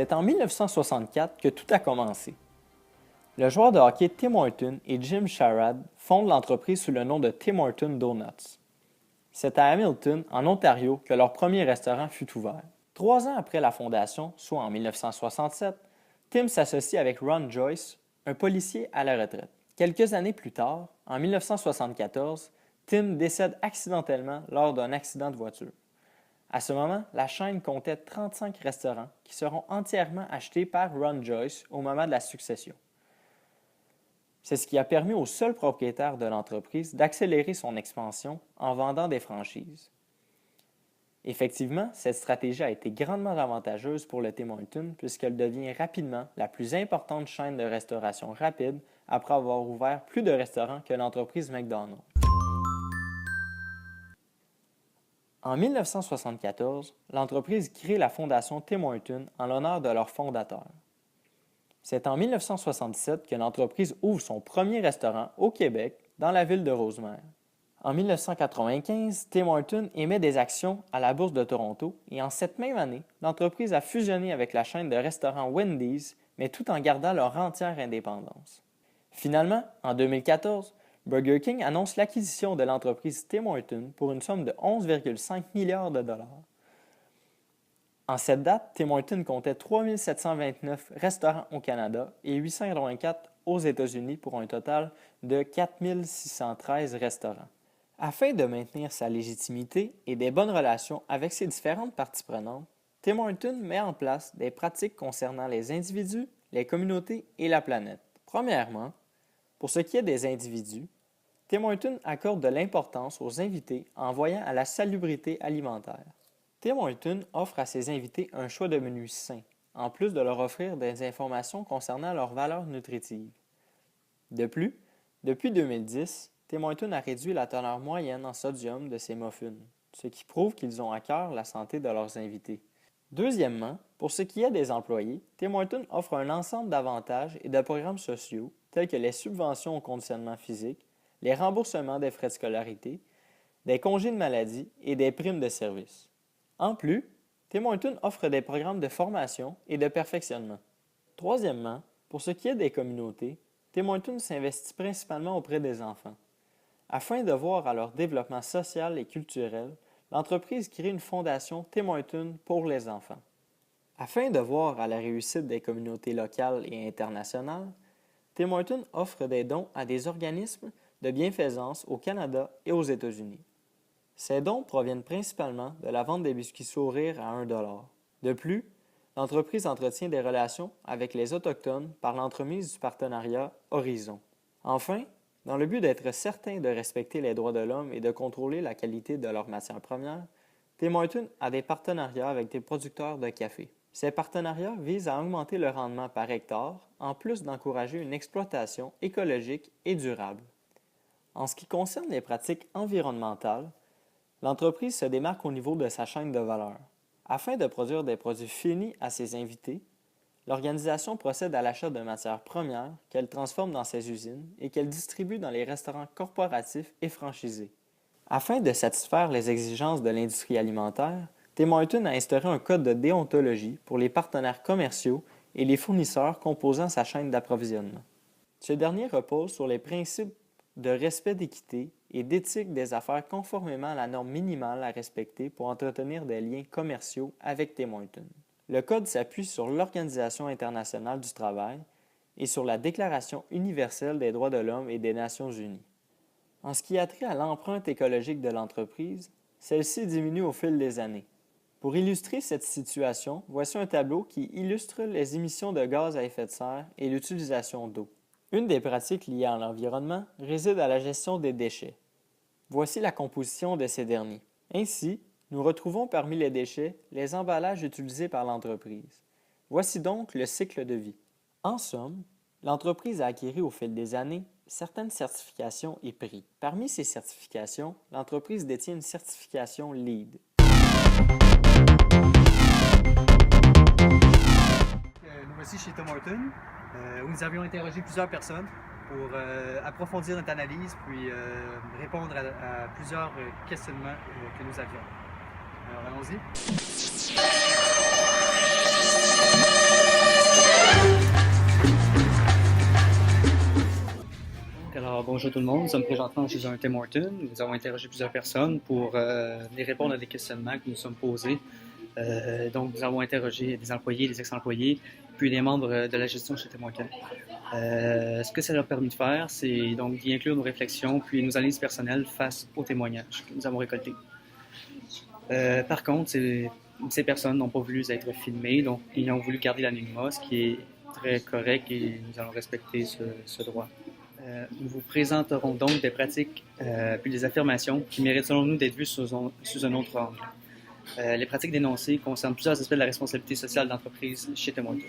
C'est en 1964 que tout a commencé. Le joueur de hockey Tim Horton et Jim Sherrod fondent l'entreprise sous le nom de Tim Hortons Donuts. C'est à Hamilton, en Ontario, que leur premier restaurant fut ouvert. 3 ans après la fondation, soit en 1967, Tim s'associe avec Ron Joyce, un policier à la retraite. Quelques années plus tard, en 1974, Tim décède accidentellement lors d'un accident de voiture. À ce moment, la chaîne comptait 35 restaurants qui seront entièrement achetés par Ron Joyce au moment de la succession. C'est ce qui a permis au seul propriétaire de l'entreprise d'accélérer son expansion en vendant des franchises. Effectivement, cette stratégie a été grandement avantageuse pour le Tim Hortons puisqu'elle devient rapidement la plus importante chaîne de restauration rapide après avoir ouvert plus de restaurants que l'entreprise McDonald's. En 1974, l'entreprise crée la fondation Tim Hortons en l'honneur de leur fondateur. C'est en 1977 que l'entreprise ouvre son premier restaurant au Québec, dans la ville de Rosemère. En 1995, Tim Hortons émet des actions à la Bourse de Toronto et en cette même année, l'entreprise a fusionné avec la chaîne de restaurants Wendy's, mais tout en gardant leur entière indépendance. Finalement, en 2014, Burger King annonce l'acquisition de l'entreprise Tim Hortons pour une somme de 11,5 milliards de dollars. En cette date, Tim Hortons comptait 3 729 restaurants au Canada et 884 aux États-Unis pour un total de 4 613 restaurants. Afin de maintenir sa légitimité et des bonnes relations avec ses différentes parties prenantes, Tim Hortons met en place des pratiques concernant les individus, les communautés et la planète. Premièrement, pour ce qui est des individus, Tim Hortons accorde de l'importance aux invités en voyant à la salubrité alimentaire. Tim Hortons offre à ses invités un choix de menus sains, en plus de leur offrir des informations concernant leurs valeurs nutritives. De plus, depuis 2010, Tim Hortons a réduit la teneur moyenne en sodium de ses muffins, ce qui prouve qu'ils ont à cœur la santé de leurs invités. Deuxièmement, pour ce qui est des employés, Tim Hortons offre un ensemble d'avantages et de programmes sociaux tels que les subventions au conditionnement physique, les remboursements des frais de scolarité, des congés de maladie et des primes de service. En plus, Tim Hortons offre des programmes de formation et de perfectionnement. Troisièmement, pour ce qui est des communautés, Tim Hortons s'investit principalement auprès des enfants. Afin de voir à leur développement social et culturel, l'entreprise crée une fondation Tim Hortons pour les enfants. Afin de voir à la réussite des communautés locales et internationales, Tim Hortons offre des dons à des organismes de bienfaisance au Canada et aux États-Unis. Ces dons proviennent principalement de la vente des biscuits sourires à 1 $. De plus, l'entreprise entretient des relations avec les Autochtones par l'entremise du partenariat Horizon. Enfin, dans le but d'être certain de respecter les droits de l'homme et de contrôler la qualité de leurs matières premières, Tim Hortons a des partenariats avec des producteurs de café. Ces partenariats visent à augmenter le rendement par hectare, en plus d'encourager une exploitation écologique et durable. En ce qui concerne les pratiques environnementales, l'entreprise se démarque au niveau de sa chaîne de valeur. Afin de produire des produits finis à ses invités, l'organisation procède à l'achat de matières premières qu'elle transforme dans ses usines et qu'elle distribue dans les restaurants corporatifs et franchisés. Afin de satisfaire les exigences de l'industrie alimentaire, Tim Hortons a instauré un code de déontologie pour les partenaires commerciaux et les fournisseurs composant sa chaîne d'approvisionnement. Ce dernier repose sur les principes de respect d'équité et d'éthique des affaires conformément à la norme minimale à respecter pour entretenir des liens commerciaux avec Tim Hortons. Le Code s'appuie sur l'Organisation internationale du travail et sur la Déclaration universelle des droits de l'homme et des Nations unies. En ce qui a trait à l'empreinte écologique de l'entreprise, celle-ci diminue au fil des années. Pour illustrer cette situation, voici un tableau qui illustre les émissions de gaz à effet de serre et l'utilisation d'eau. Une des pratiques liées à l'environnement réside à la gestion des déchets. Voici la composition de ces derniers. Ainsi, nous retrouvons parmi les déchets les emballages utilisés par l'entreprise. Voici donc le cycle de vie. En somme, l'entreprise a acquis au fil des années certaines certifications et prix. Parmi ces certifications, l'entreprise détient une certification LEED. Nous voici chez Tim Hortons, où nous avions interrogé plusieurs personnes pour approfondir notre analyse puis répondre à plusieurs questionnements que nous avions. Alors allons-y. Bonjour tout le monde, nous sommes présentement chez un Tim Hortons. Nous avons interrogé plusieurs personnes pour venir répondre à des questionnements que nous sommes posés. Donc, nous avons interrogé des employés, des ex-employés, puis des membres de la gestion chez Tim Hortons. Ce que ça leur a permis de faire, c'est donc d'y inclure nos réflexions puis nos analyses personnelles face aux témoignages que nous avons récoltés. Par contre, ces personnes n'ont pas voulu être filmées, donc ils ont voulu garder l'anonymat, ce qui est très correct et nous allons respecter ce droit. Nous vous présenterons donc des pratiques puis des affirmations qui méritent selon nous d'être vues sous un autre angle. Les pratiques dénoncées concernent plusieurs aspects de la responsabilité sociale d'entreprise chez Tim Hortons.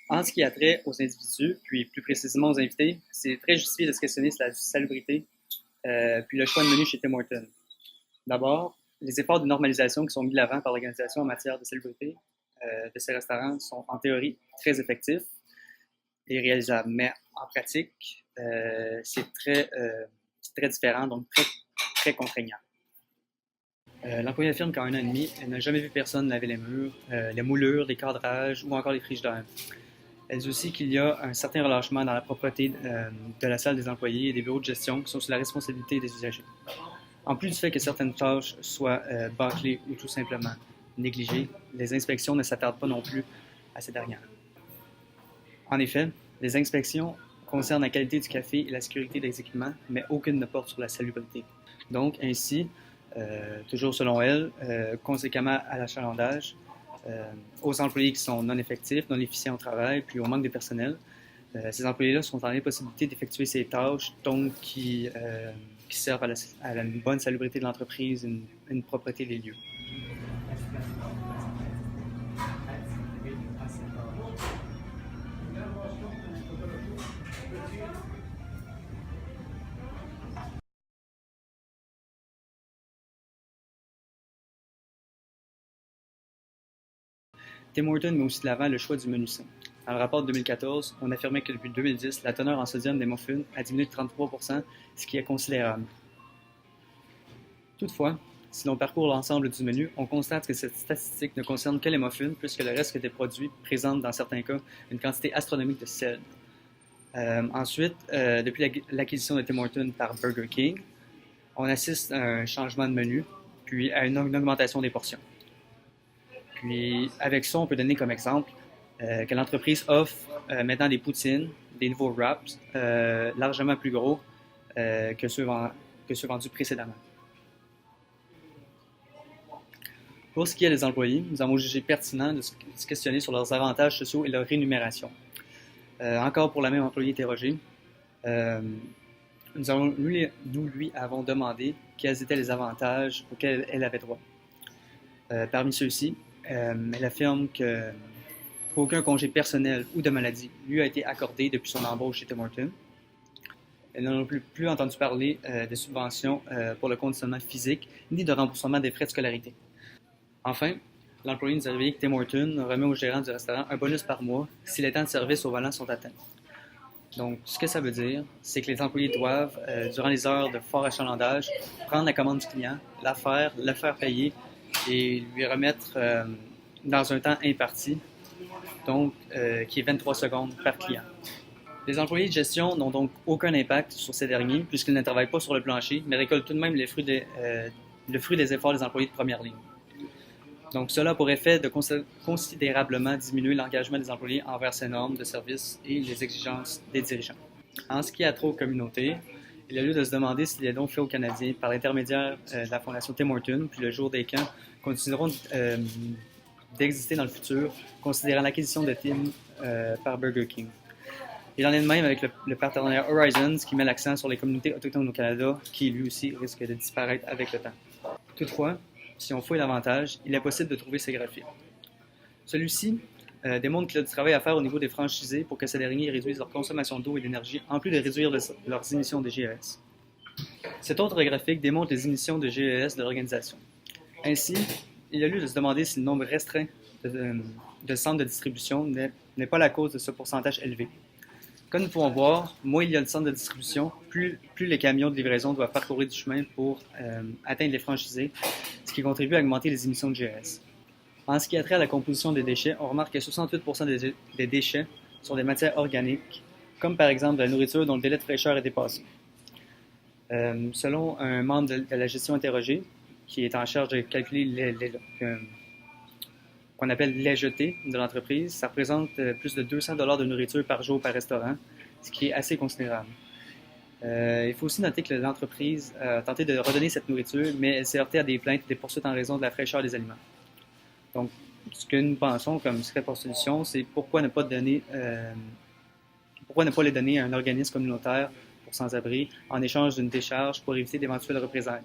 En ce qui a trait aux individus, puis plus précisément aux invités, c'est très justifié de se questionner sur la salubrité puis le choix de menu chez Tim Hortons. D'abord, les efforts de normalisation qui sont mis de l'avant par l'organisation en matière de salubrité de ces restaurants sont en théorie très effectifs et réalisables, mais en pratique, c'est très différent, donc très contraignant. L'employé affirme qu'en 1 an et demi, elle n'a jamais vu personne laver les murs, les moulures, les cadrages ou encore les frigidaires. Elle dit aussi qu'il y a un certain relâchement dans la propreté de la salle des employés et des bureaux de gestion qui sont sous la responsabilité des usagers. En plus du fait que certaines tâches soient bâclées ou tout simplement négligées, les inspections ne s'attardent pas non plus à ces dernières. En effet, les inspections concernent la qualité du café et la sécurité des équipements, mais aucune ne porte sur la salubrité. Donc, ainsi, toujours selon elle, conséquemment à l'achalandage, aux employés qui sont non effectifs, non efficients au travail, puis au manque de personnel, ces employés-là sont en impossibilité d'effectuer ces tâches, donc qui servent à la bonne salubrité de l'entreprise, une propreté des lieux. Tim Hortons met aussi de l'avant le choix du menu sain. Dans le rapport de 2014, on affirmait que depuis 2010, la teneur en sodium des muffins a diminué de 33%, ce qui est considérable. Toutefois, si l'on parcourt l'ensemble du menu, on constate que cette statistique ne concerne que les muffins, puisque le reste des produits présentent dans certains cas une quantité astronomique de sel. Ensuite, depuis l'acquisition de Tim Hortons par Burger King, on assiste à un changement de menu, puis à une augmentation des portions. Puis, avec ça, on peut donner comme exemple que l'entreprise offre maintenant des poutines, des nouveaux wraps largement plus gros que ceux vendus précédemment. Pour ce qui est des employés, nous avons jugé pertinent de se questionner sur leurs avantages sociaux et leur rémunération. Encore pour la même employée interrogée, nous lui avons demandé quels étaient les avantages auxquels elle avait droit. Parmi ceux-ci, elle affirme qu'aucun congé personnel ou de maladie lui a été accordé depuis son embauche chez Tim Hortons. Elle n'a plus entendu parler des subventions pour le conditionnement physique ni de remboursement des frais de scolarité. Enfin, l'employé nous a révélé que Tim Hortons remet au gérant du restaurant un bonus par mois si les temps de service au volant sont atteints. Donc, ce que ça veut dire, c'est que les employés doivent, durant les heures de fort achalandage, prendre la commande du client, le faire payer et lui remettre dans un temps imparti, donc qui est 23 secondes par client. Les employés de gestion n'ont donc aucun impact sur ces derniers puisqu'ils ne travaillent pas sur le plancher, mais récoltent tout de même le fruit des efforts des employés de première ligne. Donc, cela a pour effet de considérablement diminuer l'engagement des employés envers ces normes de service et les exigences des dirigeants. En ce qui a trait aux communautés, il y a lieu de se demander si les dons faits aux Canadiens par l'intermédiaire de la Fondation Tim Hortons puis le jour des camps continueront d'exister dans le futur, considérant l'acquisition de Tim par Burger King. Il en est de même avec le partenariat Horizons qui met l'accent sur les communautés autochtones au Canada, qui lui aussi risque de disparaître avec le temps. Toutefois, si on fouille davantage, il est possible de trouver ces graphiques. Celui-ci démontre qu'il y a du travail à faire au niveau des franchisés pour que ces derniers réduisent leur consommation d'eau et d'énergie, en plus de réduire leurs émissions de GES. Cet autre graphique démontre les émissions de GES de l'organisation. Ainsi, il y a lieu de se demander si le nombre restreint de centres de distribution n'est pas la cause de ce pourcentage élevé. Comme nous pouvons voir, moins il y a de centres de distribution, plus les camions de livraison doivent parcourir du chemin pour atteindre les franchisés, ce qui contribue à augmenter les émissions de GES. En ce qui a trait à la composition des déchets, on remarque que 68% des déchets sont des matières organiques, comme par exemple de la nourriture dont le délai de fraîcheur est dépassé. Selon un membre de la gestion interrogée, qui est en charge de calculer qu'on appelle les jetés de l'entreprise, ça représente plus de 200 $ de nourriture par jour par restaurant, ce qui est assez considérable. Il faut aussi noter que l'entreprise a tenté de redonner cette nourriture, mais elle s'est heurtée à des plaintes et des poursuites en raison de la fraîcheur des aliments. Donc, ce que nous pensons comme serait pour solution, c'est pourquoi ne pas les donner à un organisme communautaire pour sans-abri en échange d'une décharge pour éviter d'éventuelles représailles.